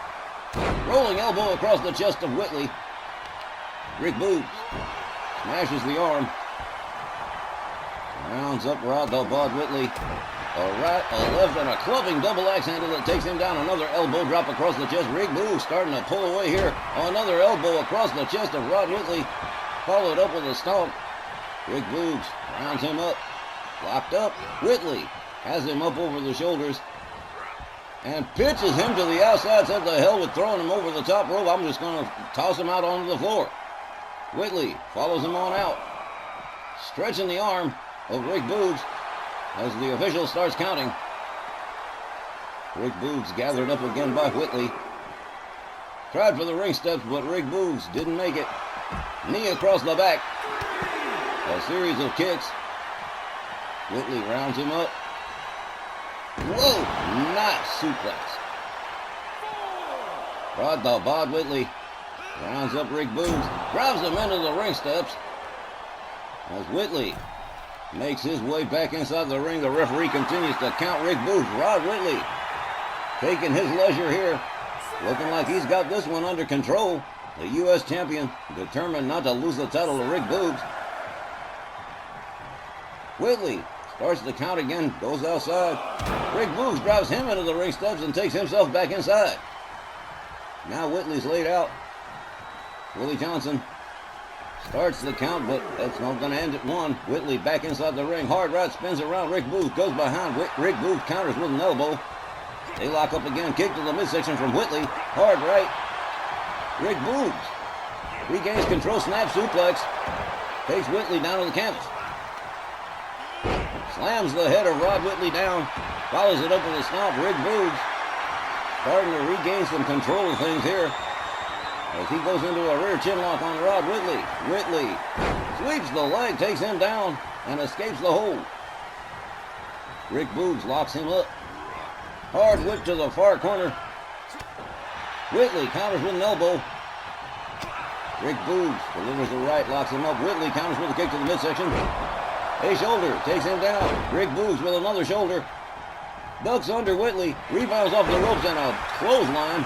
Rolling elbow across the chest of Whitley. Rick Boogs smashes the arm. Rounds up Rod the Bod Whitley. A right, a left, and a clubbing double axe handle that takes him down. Another elbow drop across the chest. Rick Boogs starting to pull away here. Another elbow across the chest of Rod Whitley. Followed up with a stomp. Rick Boogs rounds him up. Locked up. Whitley has him up over the shoulders and pitches him to the outside. Said, the hell with throwing him over the top rope. I'm just going to toss him out onto the floor. Whitley follows him on out, stretching the arm of Rick Boogs as the official starts counting. Rick Boogs gathered up again by Whitley. Tried for the ring steps, but Rick Boogs didn't make it. Knee across the back. A series of kicks. Whitley rounds him up. Whoa! Nice suplex. Rod the Bod Whitley rounds up Rick Boogs. Drives him into the ring steps. As Whitley makes his way back inside the ring, the referee continues to count Rick Boogs. Rod Whitley taking his leisure here. Looking like he's got this one under control. The U.S. champion determined not to lose the title to Rick Boogs. Whitley starts to count again, goes outside. Rick Boogs drives him into the ring steps and takes himself back inside. Now Whitley's laid out. Willie Johnson starts the count, but that's not going to end at one. Whitley back inside the ring. Hard right spins around. Rick Boogs goes behind. Rick Boogs counters with an elbow. They lock up again. Kick to the midsection from Whitley. Hard right. Rick Boogs regains control. Snap suplex. Takes Whitley down to the canvas. Slams the head of Rod Whitley down. Follows it up with a stomp. Rick Boogs starting to regain some control of things here as he goes into a rear chin lock on Rod Whitley. Whitley sweeps the leg, takes him down, and escapes the hold. Rick Boogs locks him up. Hard whip to the far corner. Whitley counters with an elbow. Rick Boogs delivers the right, locks him up. Whitley counters with a kick to the midsection. A shoulder takes him down. Rick Boogs with another shoulder. Ducks under Whitley. Rebounds off the ropes and a clothesline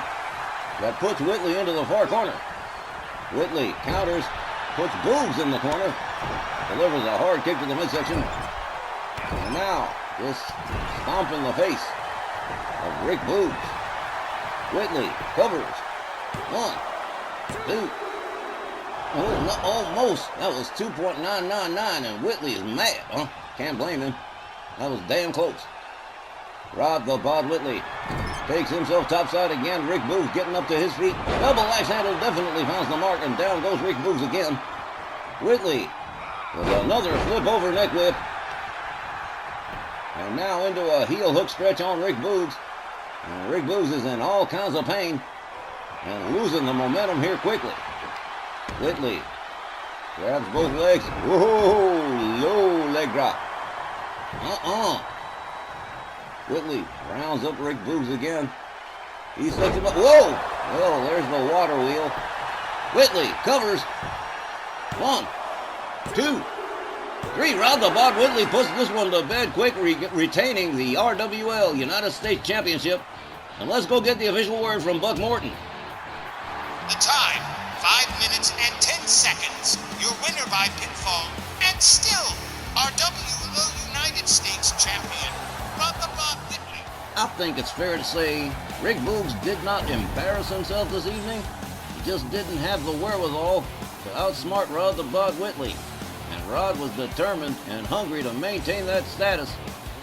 that puts Whitley into the far corner. Whitley counters, puts Boogs in the corner. Delivers a hard kick to the midsection. And now, this stomp in the face of Rick Boogs. Whitley covers. 1, 2. Oh, no, almost. That was 2.999, and Whitley is mad, huh? Can't blame him. That was damn close. Rod the Bod Whitley takes himself topside again. Rick Boogs getting up to his feet. Double axe handle definitely finds the mark, and down goes Rick Boogs again. Whitley with another flip over neck whip. And now into a heel hook stretch on Rick Boogs. And Rick Boogs is in all kinds of pain and losing the momentum here quickly. Whitley grabs both legs. Whoa, low leg drop. Whitley rounds up Rick Boogs again. He sets him up. Whoa! Well, there's the water wheel. Whitley covers. 1, 2, 3. Rod the Bod Whitley puts this one to bed quick, retaining the RWL United States Championship. And let's go get the official word from Buck Morton. The time, 5 minutes and 10 seconds. Your winner by pinfall, and still RWL United States champion, Rod the Bod Whitley. I think it's fair to say Rick Boogs did not embarrass himself this evening. He just didn't have the wherewithal to outsmart Rod the Bod Whitley. And Rod was determined and hungry to maintain that status.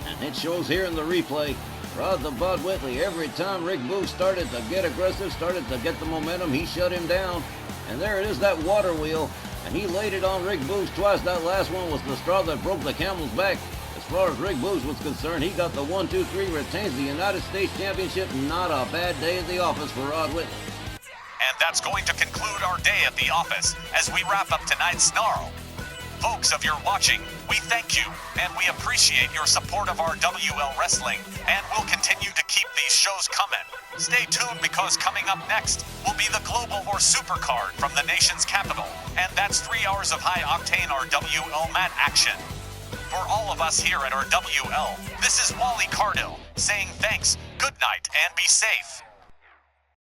And it shows here in the replay. Rod the Bod Whitley, every time Rick Boogs started to get aggressive, started to get the momentum, he shut him down. And there it is, that water wheel. And he laid it on Rick Boogs twice. That last one was the straw that broke the camel's back. As far as Rick Boogs was concerned, he got the 1, 2, 3, retains the United States Championship. Not a bad day at the office for Rod Whitley. And that's going to conclude our day at the office as we wrap up tonight's Snarl. Folks, if you're watching, we thank you, and we appreciate your support of our WL Wrestling, and we'll continue to keep these shows coming. Stay tuned, because coming up next will be the Global or Super Card from the nation's capital, and that's 3 hours of high-octane RWL mat action. For all of us here at RWL, this is Wally Cardell saying thanks, good night, and be safe.